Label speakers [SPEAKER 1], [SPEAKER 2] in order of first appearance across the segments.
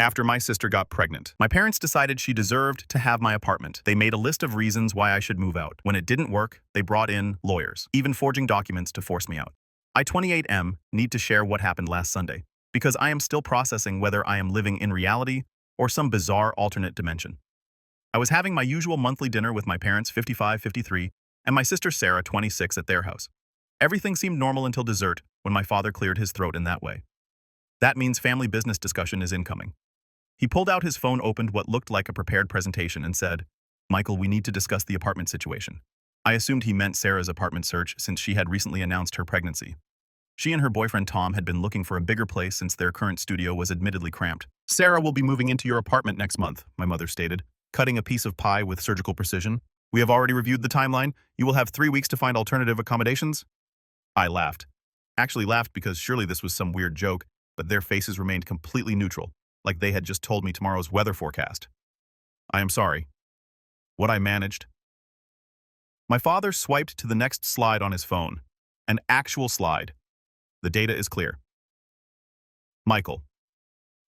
[SPEAKER 1] After my sister got pregnant, my parents decided she deserved to have my apartment. They made a list of reasons why I should move out. When it didn't work, they brought in lawyers, even forging documents to force me out. I, 28M, need to share what happened last Sunday, because I am still processing whether I am living in reality or some bizarre alternate dimension. I was having my usual monthly dinner with my parents, 55, 53, and my sister Sarah, 26, at their house. Everything seemed normal until dessert, when my father cleared his throat in that way. That means family business discussion is incoming. He pulled out his phone, opened what looked like a prepared presentation, and said, "Michael, we need to discuss the apartment situation." I assumed he meant Sarah's apartment search since she had recently announced her pregnancy. She and her boyfriend Tom had been looking for a bigger place since their current studio was admittedly cramped. "Sarah will be moving into your apartment next month," my mother stated, cutting a piece of pie with surgical precision. "We have already reviewed the timeline. You will have 3 weeks to find alternative accommodations." I laughed. Actually laughed because surely this was some weird joke, but their faces remained completely neutral, like they had just told me tomorrow's weather forecast. "I am sorry." What I managed. My father swiped to the next slide on his phone. An actual slide. The data is clear. "Michael,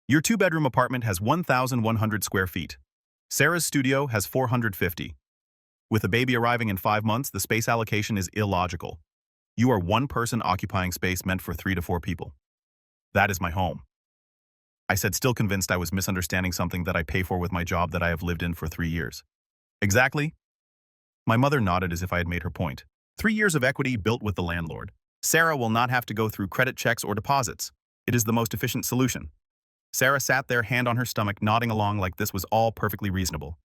[SPEAKER 1] your 2-bedroom apartment has 1,100 square feet. Sarah's studio has 450. With a baby arriving in 5 months, the space allocation is illogical. You are one person occupying space meant for 3 to 4 people. That is my home." I said, still convinced I was misunderstanding something that I pay for with my job that I have lived in for 3 years. "Exactly?" My mother nodded as if I had made her point. 3 years of equity built with the landlord. Sarah will not have to go through credit checks or deposits. It is the most efficient solution. Sarah sat there, hand on her stomach, nodding along like this was all perfectly reasonable.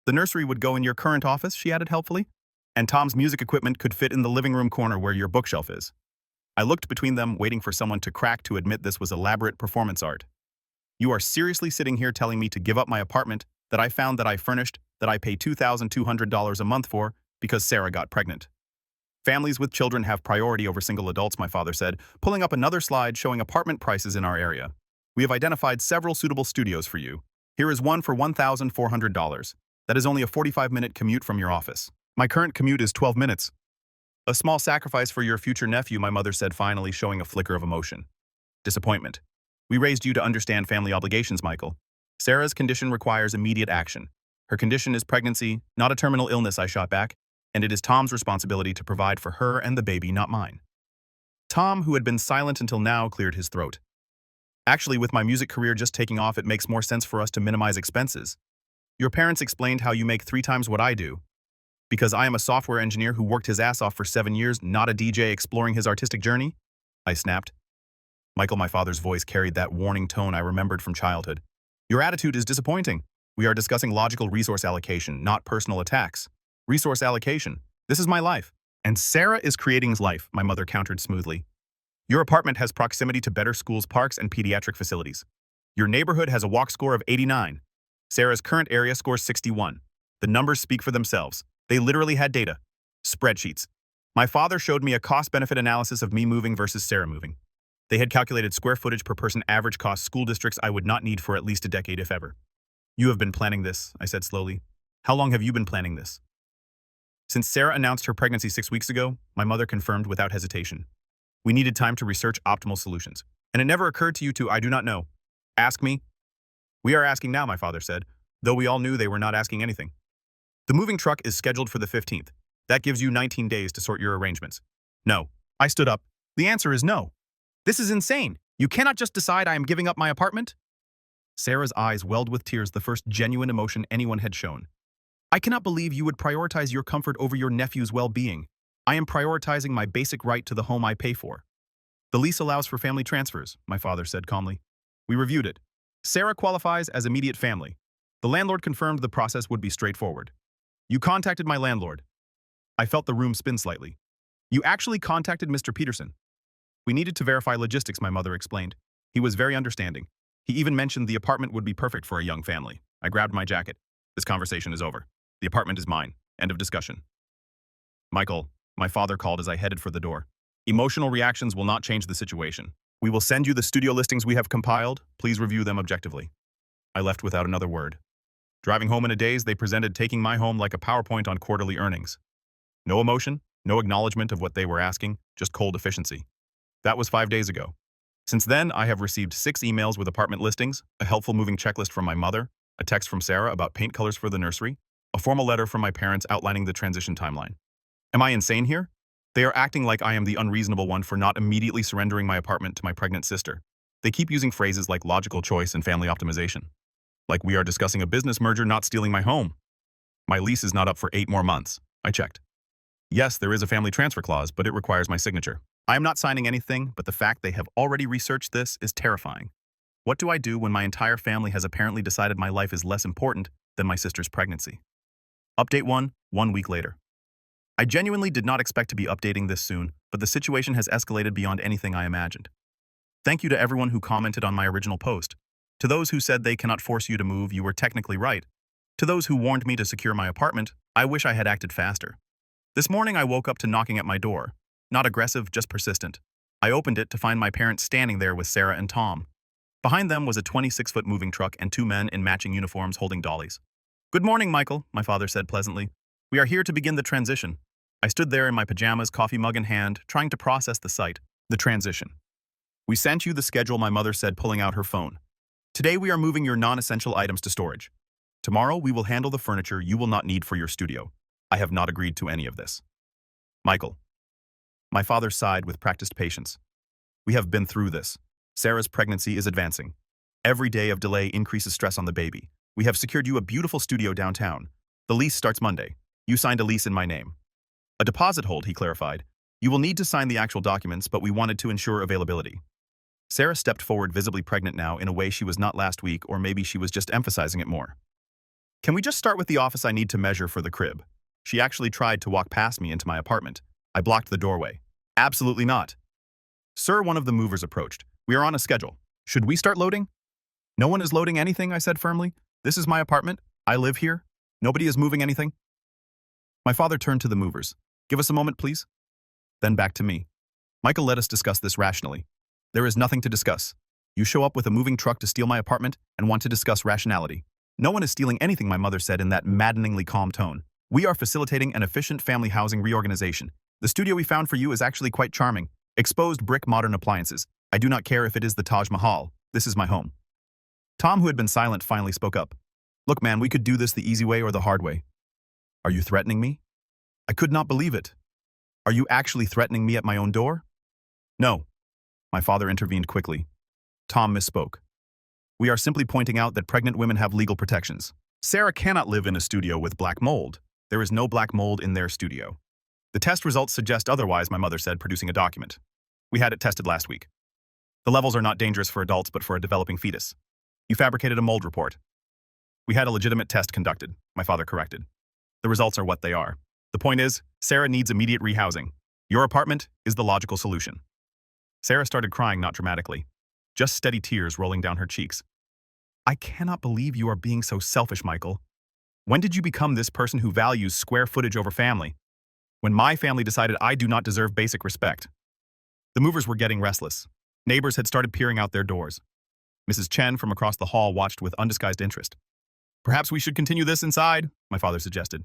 [SPEAKER 1] "The nursery would go in your current office," she added helpfully, "and Tom's music equipment could fit in the living room corner where your bookshelf is." I looked between them, waiting for someone to crack to admit this was elaborate performance art. "You are seriously sitting here telling me to give up my apartment that I found, that I furnished, that I pay $2,200 a month for because Sarah got pregnant?" "Families with children have priority over single adults," my father said, pulling up another slide showing apartment prices in our area. "We have identified several suitable studios for you. Here is one for $1,400. That is only a 45-minute commute from your office. My current commute is 12 minutes. A small sacrifice for your future nephew," my mother said, finally showing a flicker of emotion. Disappointment. "We raised you to understand family obligations, Michael. Sarah's condition requires immediate action. Her condition is pregnancy, not a terminal illness," I shot back, "and it is Tom's responsibility to provide for her and the baby, not mine." Tom, who had been silent until now, cleared his throat. "Actually, with my music career just taking off, it makes more sense for us to minimize expenses. Your parents explained how you make 3 times what I do. Because I am a software engineer who worked his ass off for 7 years, not a DJ exploring his artistic journey?" I snapped. "Michael," my father's voice carried that warning tone I remembered from childhood. "Your attitude is disappointing. We are discussing logical resource allocation, not personal attacks. Resource allocation. This is my life. And Sarah is creating his life," my mother countered smoothly. "Your apartment has proximity to better schools, parks, and pediatric facilities. Your neighborhood has a walk score of 89. Sarah's current area scores 61. The numbers speak for themselves. They literally had data. Spreadsheets. My father showed me a cost-benefit analysis of me moving versus Sarah moving. They had calculated square footage per person average cost school districts I would not need for at least a decade, if ever." "You have been planning this," I said slowly. "How long have you been planning this?" "Since Sarah announced her pregnancy 6 weeks ago," my mother confirmed without hesitation. "We needed time to research optimal solutions. And it never occurred to you to, I do not know. Ask me?" "We are asking now," my father said, though we all knew they were not asking anything. "The moving truck is scheduled for the 15th. That gives you 19 days to sort your arrangements." "No." I stood up. "The answer is no. This is insane. You cannot just decide I am giving up my apartment." Sarah's eyes welled with tears, the first genuine emotion anyone had shown. "I cannot believe you would prioritize your comfort over your nephew's well-being. I am prioritizing my basic right to the home I pay for." "The lease allows for family transfers," my father said calmly. "We reviewed it. Sarah qualifies as immediate family. The landlord confirmed the process would be straightforward." "You contacted my landlord?" I felt the room spin slightly. "You actually contacted Mr. Peterson?" "We needed to verify logistics," my mother explained. "He was very understanding. He even mentioned the apartment would be perfect for a young family." I grabbed my jacket. "This conversation is over. The apartment is mine. End of discussion." "Michael," my father called as I headed for the door. "Emotional reactions will not change the situation. We will send you the studio listings we have compiled. Please review them objectively." I left without another word. Driving home in a daze, they presented taking my home like a PowerPoint on quarterly earnings. No emotion, no acknowledgement of what they were asking, just cold efficiency. That was 5 days ago. Since then, I have received 6 emails with apartment listings, a helpful moving checklist from my mother, a text from Sarah about paint colors for the nursery, a formal letter from my parents outlining the transition timeline. Am I insane here? They are acting like I am the unreasonable one for not immediately surrendering my apartment to my pregnant sister. They keep using phrases like logical choice and family optimization. Like we are discussing a business merger, not stealing my home. My lease is not up for 8 more months. I checked. Yes, there is a family transfer clause, but it requires my signature. I am not signing anything, but the fact they have already researched this is terrifying. What do I do when my entire family has apparently decided my life is less important than my sister's pregnancy? Update 1 week later. I genuinely did not expect to be updating this soon, but the situation has escalated beyond anything I imagined. Thank you to everyone who commented on my original post. To those who said they cannot force you to move, you were technically right. To those who warned me to secure my apartment, I wish I had acted faster. This morning I woke up to knocking at my door. Not aggressive, just persistent. I opened it to find my parents standing there with Sarah and Tom. Behind them was a 26-foot moving truck and 2 men in matching uniforms holding dollies. "Good morning, Michael," my father said pleasantly. "We are here to begin the transition." I stood there in my pajamas, coffee mug in hand, trying to process the sight. The transition. "We sent you the schedule," my mother said, pulling out her phone. "Today we are moving your non-essential items to storage. Tomorrow we will handle the furniture you will not need for your studio. I have not agreed to any of this." Michael. My father sighed with practiced patience. "We have been through this. Sarah's pregnancy is advancing. Every day of delay increases stress on the baby. We have secured you a beautiful studio downtown. The lease starts Monday. You signed a lease in my name. A deposit hold," he clarified. "You will need to sign the actual documents, but we wanted to ensure availability." Sarah stepped forward, visibly pregnant now in a way she was not last week, or maybe she was just emphasizing it more. "Can we just start with the office I need to measure for the crib?" She actually tried to walk past me into my apartment. I blocked the doorway. "Absolutely not." "Sir," one of the movers approached. "We are on a schedule. Should we start loading?" "No one is loading anything," I said firmly. "This is my apartment. I live here. Nobody is moving anything." My father turned to the movers. "Give us a moment, please." Then back to me. "Michael, let us discuss this rationally." "There is nothing to discuss. You show up with a moving truck to steal my apartment and want to discuss rationality." "No one is stealing anything," my mother said in that maddeningly calm tone. "We are facilitating an efficient family housing reorganization. The studio we found for you is actually quite charming. Exposed brick modern appliances. I do not care if it is the Taj Mahal. This is my home." Tom, who had been silent, finally spoke up. "Look, man, we could do this the easy way or the hard way." "Are you threatening me?" I could not believe it. "Are you actually threatening me at my own door?" "No." My father intervened quickly. Tom misspoke. "We are simply pointing out that pregnant women have legal protections. Sarah cannot live in a studio with black mold. There is no black mold in their studio. The test results suggest otherwise," my mother said, producing a document. "We had it tested last week. The levels are not dangerous for adults, but for a developing fetus. You fabricated a mold report." "We had a legitimate test conducted," my father corrected. "The results are what they are. The point is, Sarah needs immediate rehousing. Your apartment is the logical solution." Sarah started crying, not dramatically, just steady tears rolling down her cheeks. "I cannot believe you are being so selfish, Michael. When did you become this person who values square footage over family? When my family decided I do not deserve basic respect." The movers were getting restless. Neighbors had started peering out their doors. Mrs. Chen from across the hall watched with undisguised interest. "Perhaps we should continue this inside," my father suggested.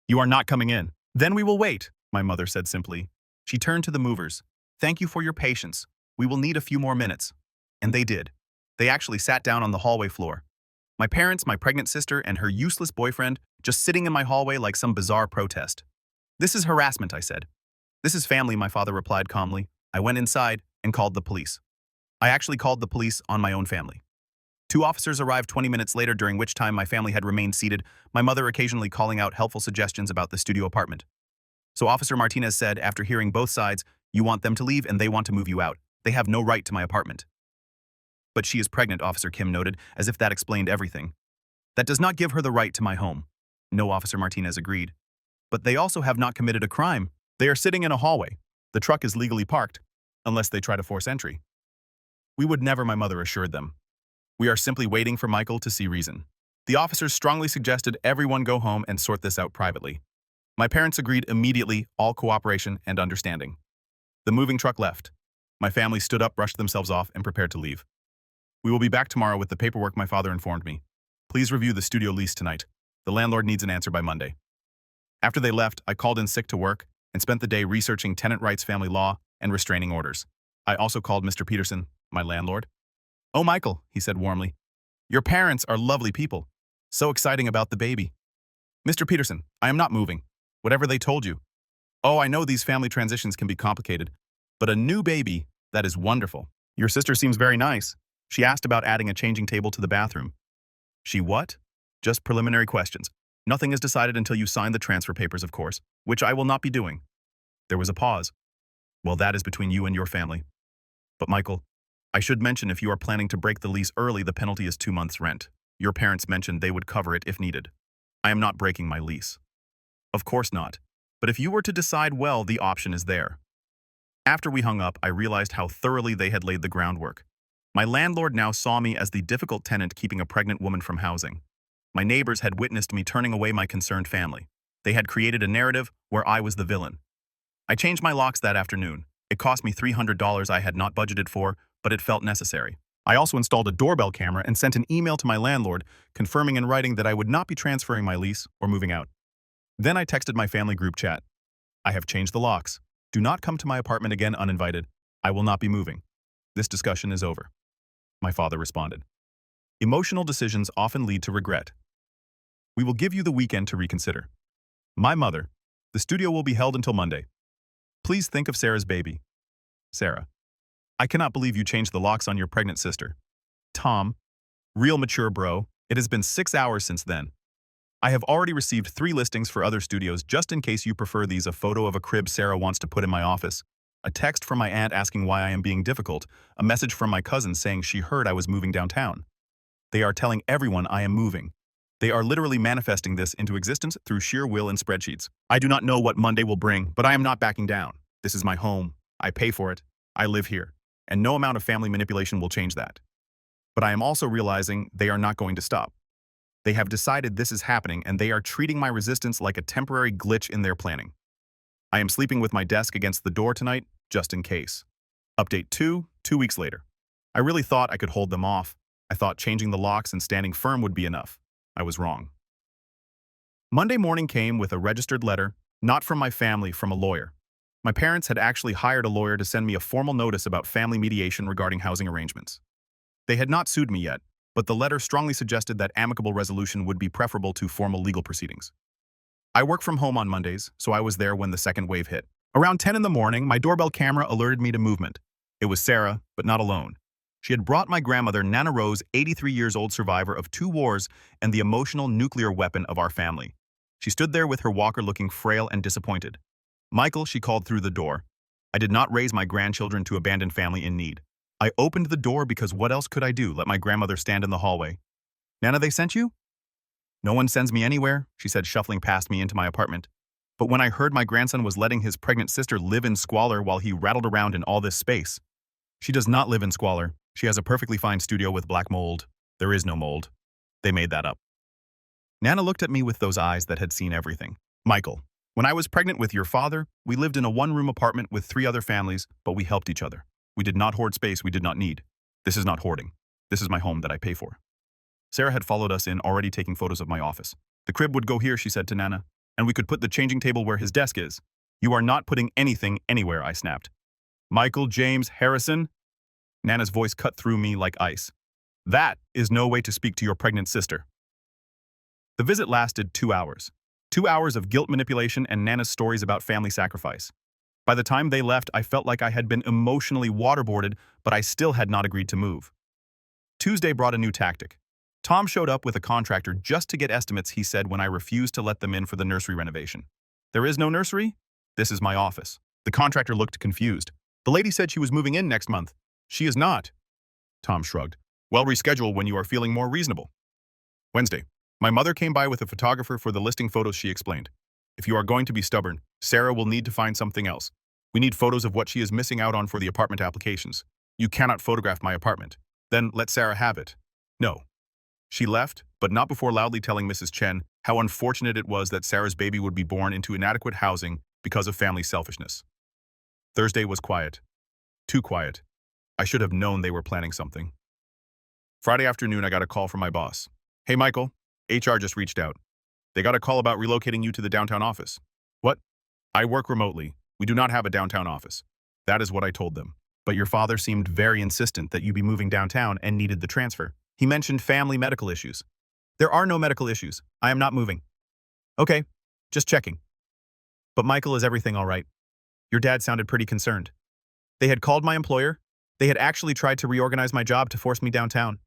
[SPEAKER 1] "You are not coming in." "Then we will wait," my mother said simply. She turned to the movers. "Thank you for your patience. We will need a few more minutes." And they did. They actually sat down on the hallway floor. My parents, my pregnant sister, and her useless boyfriend just sitting in my hallway like some bizarre protest. "This is harassment," I said. "This is family," my father replied calmly. I went inside and called the police. I actually called the police on my own family. 2 officers arrived 20 minutes later, during which time my family had remained seated, my mother occasionally calling out helpful suggestions about the studio apartment. So Officer Martinez said, after hearing both sides, "You want them to leave and they want to move you out. They have no right to my apartment." "But she is pregnant," Officer Kim noted, as if that explained everything. "That does not give her the right to my home." "No," Officer Martinez agreed. "But they also have not committed a crime. They are sitting in a hallway. The truck is legally parked, unless they try to force entry." "We would never," my mother assured them. "We are simply waiting for Michael to see reason." The officers strongly suggested everyone go home and sort this out privately. My parents agreed immediately, all cooperation and understanding. The moving truck left. My family stood up, brushed themselves off, and prepared to leave. "We will be back tomorrow with the paperwork," my father informed me. "Please review the studio lease tonight. The landlord needs an answer by Monday." After they left, I called in sick to work and spent the day researching tenant rights, family law, and restraining orders. I also called Mr. Peterson, my landlord. "Oh, Michael," he said warmly. "Your parents are lovely people. So exciting about the baby." "Mr. Peterson, I am not moving. Whatever they told you. Oh, I know these family transitions can be complicated, but a new baby, that is wonderful. Your sister seems very nice. She asked about adding a changing table to the bathroom." "She what?" "Just preliminary questions. Nothing is decided until you sign the transfer papers, of course, which I will not be doing." There was a pause. "Well, that is between you and your family. But Michael, I should mention if you are planning to break the lease early, the penalty is 2 months' rent. Your parents mentioned they would cover it if needed. I am not breaking my lease." "Of course not. But if you were to decide well, the option is there." After we hung up, I realized how thoroughly they had laid the groundwork. My landlord now saw me as the difficult tenant keeping a pregnant woman from housing. My neighbors had witnessed me turning away my concerned family. They had created a narrative where I was the villain. I changed my locks that afternoon. It cost me $300 I had not budgeted for, but it felt necessary. I also installed a doorbell camera and sent an email to my landlord confirming in writing that I would not be transferring my lease or moving out. Then I texted my family group chat. "I have changed the locks. Do not come to my apartment again uninvited. I will not be moving. This discussion is over." My father responded. "Emotional decisions often lead to regret. We will give you the weekend to reconsider." My mother. "The studio will be held until Monday. Please think of Sarah's baby." Sarah. "I cannot believe you changed the locks on your pregnant sister." Tom. "Real mature, bro. It has been 6 hours since then. I have already received 3 listings for other studios just in case you prefer these: a photo of a crib Sarah wants to put in my office, a text from my aunt asking why I am being difficult, a message from my cousin saying she heard I was moving downtown. They are telling everyone I am moving. They are literally manifesting this into existence through sheer will and spreadsheets. I do not know what Monday will bring, but I am not backing down. This is my home. I pay for it. I live here. And no amount of family manipulation will change that. But I am also realizing they are not going to stop. They have decided this is happening, and they are treating my resistance like a temporary glitch in their planning. I am sleeping with my desk against the door tonight, just in case. Update 2 weeks later. I really thought I could hold them off. I thought changing the locks and standing firm would be enough. I was wrong. Monday morning came with a registered letter, not from my family, from a lawyer. My parents had actually hired a lawyer to send me a formal notice about family mediation regarding housing arrangements. They had not sued me yet, but the letter strongly suggested that amicable resolution would be preferable to formal legal proceedings. I work from home on Mondays, so I was there when the second wave hit. Around 10 in the morning, my doorbell camera alerted me to movement. It was Sarah, but not alone. She had brought my grandmother, Nana Rose, 83 years old, survivor of 2 wars and the emotional nuclear weapon of our family. She stood there with her walker looking frail and disappointed. "Michael," she called through the door. I did not raise my grandchildren to abandon family in need. I opened the door because what else could I do? Let my grandmother stand in the hallway. "Nana, they sent you?" "No one sends me anywhere," she said, shuffling past me into my apartment. But when I heard my grandson was letting his pregnant sister live in squalor while he rattled around in all this space. "She does not live in squalor. She has a perfectly fine studio with black mold. There is no mold. They made that up." Nana looked at me with those eyes that had seen everything. "Michael, when I was pregnant with your father, we lived in a 1-room apartment with 3 other families, but we helped each other. We did not hoard space we did not need. This is not hoarding. This is my home that I pay for." Sarah had followed us in, already taking photos of my office. "The crib would go here," she said to Nana, "and we could put the changing table where his desk is." "You are not putting anything anywhere," I snapped. "Michael James Harrison?" Nana's voice cut through me like ice. "That is no way to speak to your pregnant sister." The visit lasted 2 hours. 2 hours of guilt manipulation and Nana's stories about family sacrifice. By the time they left, I felt like I had been emotionally waterboarded, but I still had not agreed to move. Tuesday brought a new tactic. Tom showed up with a contractor just to get estimates, he said, when I refused to let them in for the nursery renovation. "There is no nursery? This is my office." The contractor looked confused. "The lady said she was moving in next month." "She is not." Tom shrugged. "Well, reschedule when you are feeling more reasonable." Wednesday. My mother came by with a photographer for the listing photos, she explained. "If you are going to be stubborn, Sarah will need to find something else. We need photos of what she is missing out on for the apartment applications. You cannot photograph my apartment. Then let Sarah have it." No. She left, but not before loudly telling Mrs. Chen how unfortunate it was that Sarah's baby would be born into inadequate housing because of family selfishness. Thursday was quiet. Too quiet. I should have known they were planning something. Friday afternoon, I got a call from my boss. "Hey, Michael, HR just reached out. They got a call about relocating you to the downtown office." "What?" "I work remotely. We do not have a downtown office." That is what I told them. But your father seemed very insistent that you be moving downtown and needed the transfer. He mentioned family medical issues. There are no medical issues. I am not moving. Okay, just checking. But Michael, is everything all right? Your dad sounded pretty concerned. They had called my employer. They had actually tried to reorganize my job to force me downtown.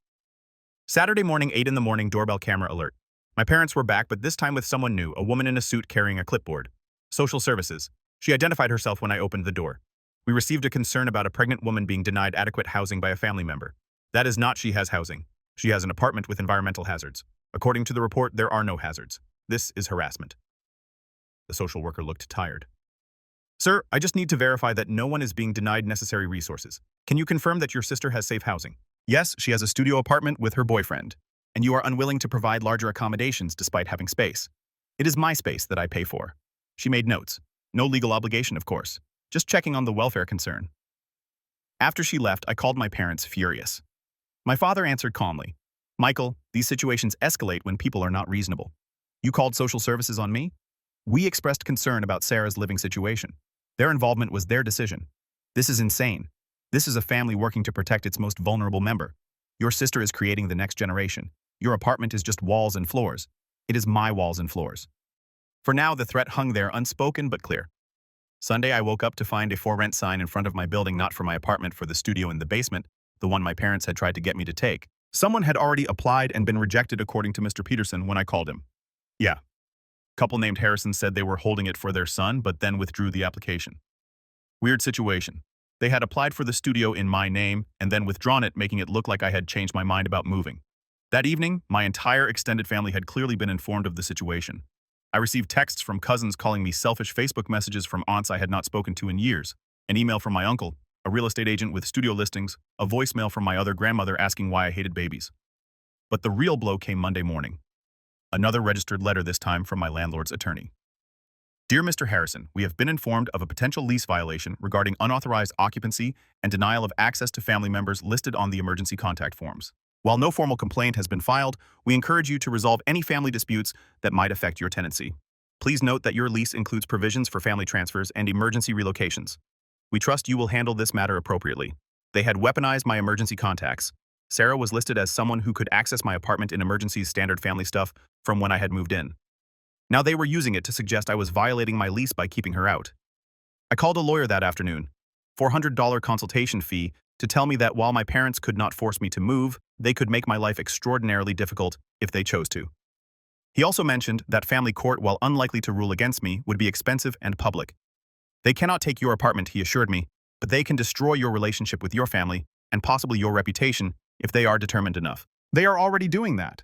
[SPEAKER 1] Saturday morning, 8 in the morning, doorbell camera alert. My parents were back, but this time with someone new, a woman in a suit carrying a clipboard. Social services. She identified herself when I opened the door. We received a concern about a pregnant woman being denied adequate housing by a family member. That is not she has housing. She has an apartment with environmental hazards. According to the report, there are no hazards. This is harassment. The social worker looked tired. Sir, I just need to verify that no one is being denied necessary resources. Can you confirm that your sister has safe housing? Yes, she has a studio apartment with her boyfriend, and you are unwilling to provide larger accommodations despite having space. It is my space that I pay for. She made notes. No legal obligation, of course. Just checking on the welfare concern. After she left, I called my parents, furious. My father answered calmly. Michael, these situations escalate when people are not reasonable. You called social services on me? We expressed concern about Sarah's living situation. Their involvement was their decision. This is insane. This is a family working to protect its most vulnerable member. Your sister is creating the next generation. Your apartment is just walls and floors. It is my walls and floors. For now, the threat hung there unspoken but clear. Sunday, I woke up to find a for rent sign in front of my building, not for my apartment, for the studio in the basement, the one my parents had tried to get me to take. Someone had already applied and been rejected, according to Mr. Peterson, when I called him. Yeah. Couple named Harrison said they were holding it for their son, but then withdrew the application. Weird situation. They had applied for the studio in my name and then withdrawn it, making it look like I had changed my mind about moving. That evening, my entire extended family had clearly been informed of the situation. I received texts from cousins calling me selfish, Facebook messages from aunts I had not spoken to in years, an email from my uncle, a real estate agent with studio listings, a voicemail from my other grandmother asking why I hated babies. But the real blow came Monday morning. Another registered letter, this time from my landlord's attorney. Dear Mr. Harrison, we have been informed of a potential lease violation regarding unauthorized occupancy and denial of access to family members listed on the emergency contact forms. While no formal complaint has been filed, we encourage you to resolve any family disputes that might affect your tenancy. Please note that your lease includes provisions for family transfers and emergency relocations. We trust you will handle this matter appropriately. They had weaponized my emergency contacts. Sarah was listed as someone who could access my apartment in emergencies, standard family stuff from when I had moved in. Now they were using it to suggest I was violating my lease by keeping her out. I called a lawyer that afternoon, $400 consultation fee, to tell me that while my parents could not force me to move, they could make my life extraordinarily difficult if they chose to. He also mentioned that family court, while unlikely to rule against me, would be expensive and public. They cannot take your apartment, he assured me, but they can destroy your relationship with your family and possibly your reputation if they are determined enough. They are already doing that.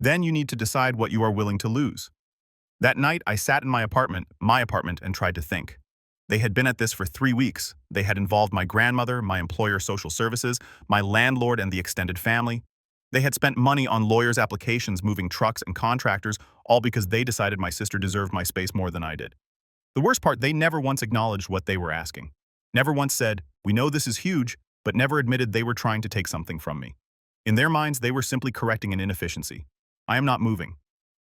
[SPEAKER 1] Then you need to decide what you are willing to lose. That night, I sat in my apartment, and tried to think. They had been at this for 3 weeks. They had involved my grandmother, my employer, social services, my landlord, and the extended family. They had spent money on lawyers' applications, moving trucks and contractors, all because they decided my sister deserved my space more than I did. The worst part, they never once acknowledged what they were asking. Never once said, "We know this is huge," but never admitted they were trying to take something from me. In their minds, they were simply correcting an inefficiency. I am not moving.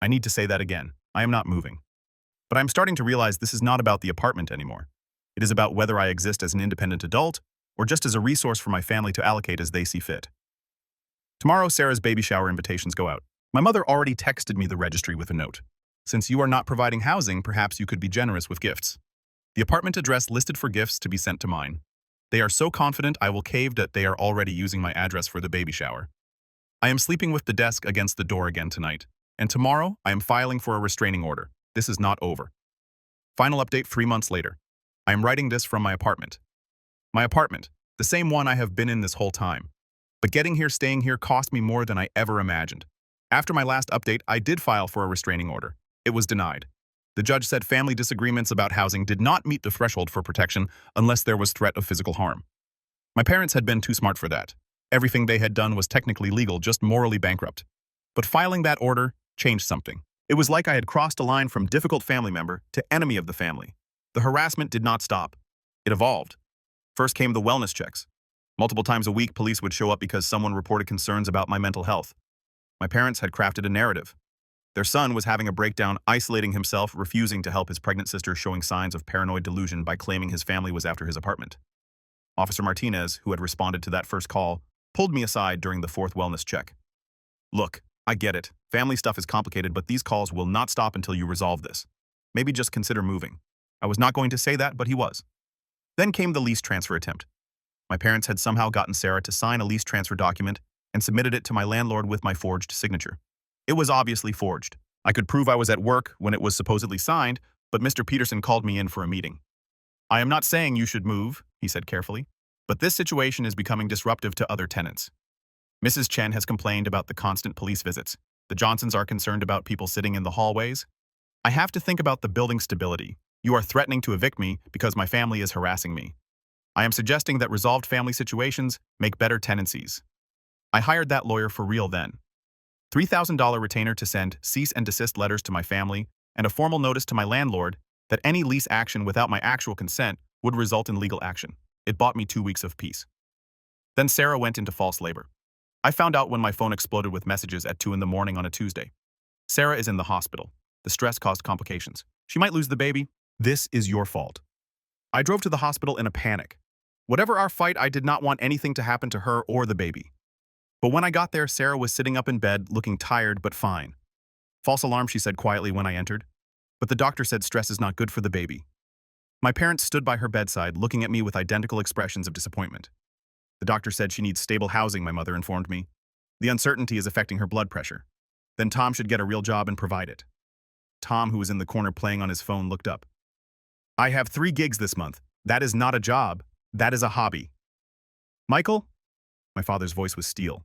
[SPEAKER 1] I need to say that again. I am not moving. But I'm starting to realize this is not about the apartment anymore. It is about whether I exist as an independent adult or just as a resource for my family to allocate as they see fit. Tomorrow, Sarah's baby shower invitations go out. My mother already texted me the registry with a note. Since you are not providing housing, perhaps you could be generous with gifts. The apartment address listed for gifts to be sent to mine. They are so confident I will cave that they are already using my address for the baby shower. I am sleeping with the desk against the door again tonight. And tomorrow, I am filing for a restraining order. This is not over. Final update 3 months later. I am writing this from my apartment. My apartment, the same one I have been in this whole time. But getting here, staying here, cost me more than I ever imagined. After my last update, I did file for a restraining order. It was denied. The judge said family disagreements about housing did not meet the threshold for protection unless there was threat of physical harm. My parents had been too smart for that. Everything they had done was technically legal, just morally bankrupt. But filing that order changed something. It was like I had crossed a line from difficult family member to enemy of the family. The harassment did not stop. It evolved. First came the wellness checks. Multiple times a week, police would show up because someone reported concerns about my mental health. My parents had crafted a narrative. Their son was having a breakdown, isolating himself, refusing to help his pregnant sister, showing signs of paranoid delusion by claiming his family was after his apartment. Officer Martinez, who had responded to that first call, pulled me aside during the fourth wellness check. Look, I get it. Family stuff is complicated, but these calls will not stop until you resolve this. Maybe just consider moving. I was not going to say that, but he was. Then came the lease transfer attempt. My parents had somehow gotten Sarah to sign a lease transfer document and submitted it to my landlord with my forged signature. It was obviously forged. I could prove I was at work when it was supposedly signed, but Mr. Peterson called me in for a meeting. I am not saying you should move, he said carefully, but this situation is becoming disruptive to other tenants. Mrs. Chen has complained about the constant police visits. The Johnsons are concerned about people sitting in the hallways. I have to think about the building stability. You are threatening to evict me because my family is harassing me. I am suggesting that resolved family situations make better tenancies. I hired that lawyer for real then. $3,000 retainer to send cease and desist letters to my family and a formal notice to my landlord that any lease action without my actual consent would result in legal action. It bought me 2 weeks of peace. Then Sarah went into false labor. I found out when my phone exploded with messages at 2 in the morning on a Tuesday. Sarah is in the hospital. The stress caused complications. She might lose the baby. This is your fault. I drove to the hospital in a panic. Whatever our fight, I did not want anything to happen to her or the baby. But when I got there, Sarah was sitting up in bed, looking tired but fine. False alarm, she said quietly when I entered. But the doctor said stress is not good for the baby. My parents stood by her bedside, looking at me with identical expressions of disappointment. The doctor said she needs stable housing, my mother informed me. The uncertainty is affecting her blood pressure. Then Tom should get a real job and provide it. Tom, who was in the corner playing on his phone, looked up. I have 3 gigs this month. That is not a job. That is a hobby. Michael? My father's voice was steel.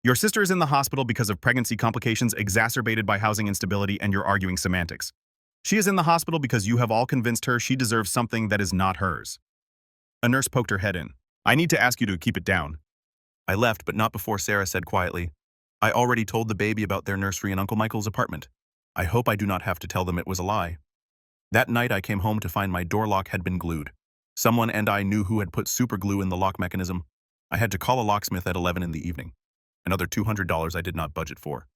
[SPEAKER 1] Your sister is in the hospital because of pregnancy complications exacerbated by housing instability, and you're arguing semantics. She is in the hospital because you have all convinced her she deserves something that is not hers. A nurse poked her head in. I need to ask you to keep it down. I left, but not before Sarah said quietly, I already told the baby about their nursery in Uncle Michael's apartment. I hope I do not have to tell them it was a lie. That night I came home to find my door lock had been glued. Someone and I knew who had put super glue in the lock mechanism. I had to call a locksmith at 11 in the evening. Another $200 I did not budget for.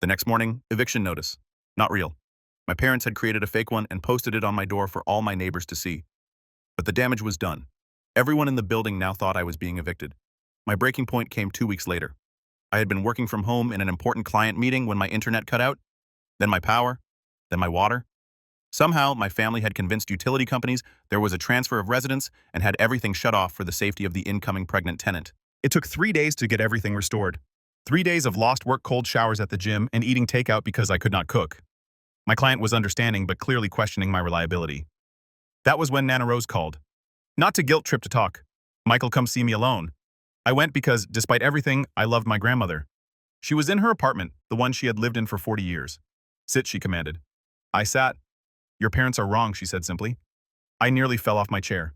[SPEAKER 1] The next morning, eviction notice. Not real. My parents had created a fake one and posted it on my door for all my neighbors to see. But the damage was done. Everyone in the building now thought I was being evicted. My breaking point came 2 weeks later. I had been working from home in an important client meeting when my internet cut out, then my power, then my water. Somehow, my family had convinced utility companies there was a transfer of residence and had everything shut off for the safety of the incoming pregnant tenant. It took 3 days to get everything restored. 3 days of lost work, cold showers at the gym, and eating takeout because I could not cook. My client was understanding but clearly questioning my reliability. That was when Nana Rose called. Not to guilt trip to talk. Michael, come see me alone. I went because, despite everything, I loved my grandmother. She was in her apartment, the one she had lived in for 40 years. Sit, she commanded. I sat. Your parents are wrong, she said simply. I nearly fell off my chair.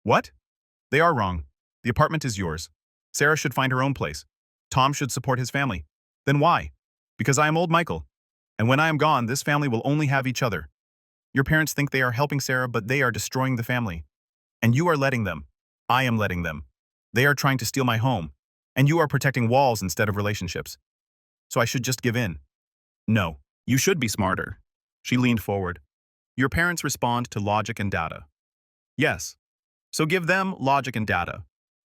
[SPEAKER 1] What? They are wrong. The apartment is yours. Sarah should find her own place. Tom should support his family. Then why? Because I am old Michael. And when I am gone, this family will only have each other. Your parents think they are helping Sarah, but they are destroying the family. And you are letting them. I am letting them. They are trying to steal my home. And you are protecting walls instead of relationships. So I should just give in. No, you should be smarter. She leaned forward. Your parents respond to logic and data. Yes. So give them logic and data.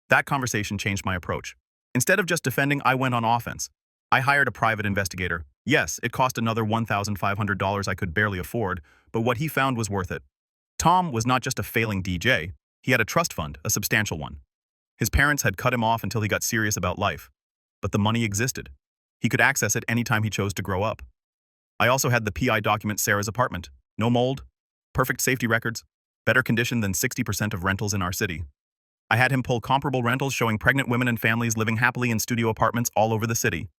[SPEAKER 1] That conversation changed my approach. Instead of just defending, I went on offense. I hired a private investigator. Yes, it cost another $1,500 I could barely afford, but what he found was worth it. Tom was not just a failing DJ. He had a trust fund, a substantial one. His parents had cut him off until he got serious about life. But the money existed. He could access it anytime he chose to grow up. I also had the PI document Sarah's apartment. No mold, perfect safety records, better condition than 60% of rentals in our city. I had him pull comparable rentals showing pregnant women and families living happily in studio apartments all over the city.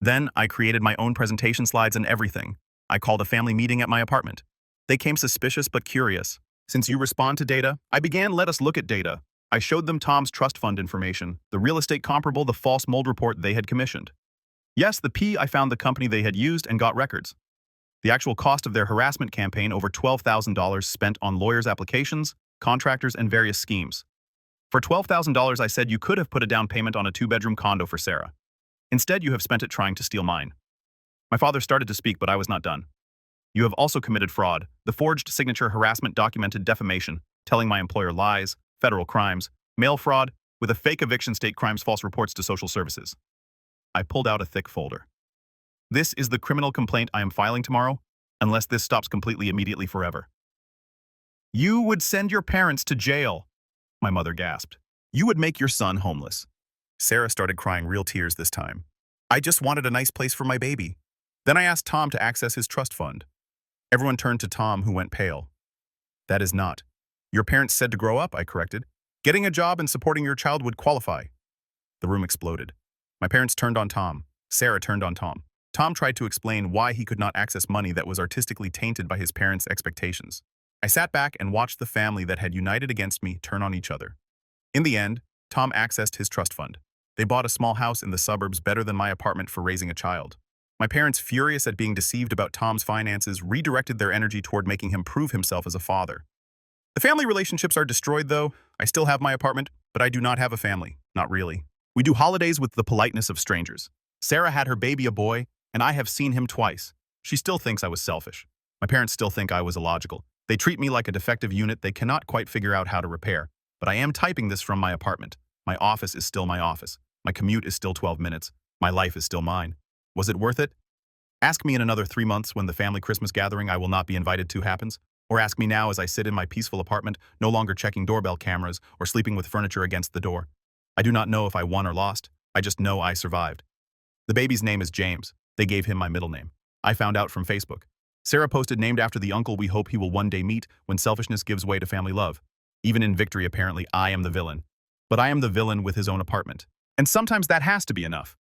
[SPEAKER 1] Then I created my own presentation slides and everything. I called a family meeting at my apartment. They came suspicious but curious. Since you respond to data, I began let us look at data. I showed them Tom's trust fund information, the real estate comparable, the false mold report they had commissioned. Yes, I found the company they had used and got records. The actual cost of their harassment campaign, over $12,000 spent on lawyers' applications, contractors, and various schemes. For $12,000, I said you could have put a down payment on a 2-bedroom condo for Sarah. Instead, you have spent it trying to steal mine. My father started to speak, but I was not done. You have also committed fraud, the forged signature harassment, documented defamation, telling my employer lies, federal crimes, Mail fraud with a fake eviction state crimes false reports to social services. I pulled out a thick folder. This is the criminal complaint I am filing tomorrow, unless this stops completely immediately forever. You would send your parents to jail, my mother gasped. You would make your son homeless. Sarah started crying real tears this time. I just wanted a nice place for my baby. Then I asked Tom to access his trust fund. Everyone turned to Tom, who went pale. That is not. Your parents said to grow up, I corrected. Getting a job and supporting your child would qualify. The room exploded. My parents turned on Tom. Sarah turned on Tom. Tom tried to explain why he could not access money that was artistically tainted by his parents' expectations. I sat back and watched the family that had united against me turn on each other. In the end, Tom accessed his trust fund. They bought a small house in the suburbs better than my apartment for raising a child. My parents, furious at being deceived about Tom's finances, redirected their energy toward making him prove himself as a father. The family relationships are destroyed, though. I still have my apartment, but I do not have a family. Not really. We do holidays with the politeness of strangers. Sarah had her baby a boy, and I have seen him twice. She still thinks I was selfish. My parents still think I was illogical. They treat me like a defective unit they cannot quite figure out how to repair. But I am typing this from my apartment. My office is still my office. My commute is still 12 minutes. My life is still mine. Was it worth it? Ask me in another 3 months when the family Christmas gathering I will not be invited to happens. Or ask me now as I sit in my peaceful apartment, no longer checking doorbell cameras or sleeping with furniture against the door. I do not know if I won or lost. I just know I survived. The baby's name is James. They gave him my middle name. I found out from Facebook. Sarah posted named after the uncle we hope he will one day meet when selfishness gives way to family love. Even in victory, apparently, I am the villain. But I am the villain with his own apartment. And sometimes that has to be enough.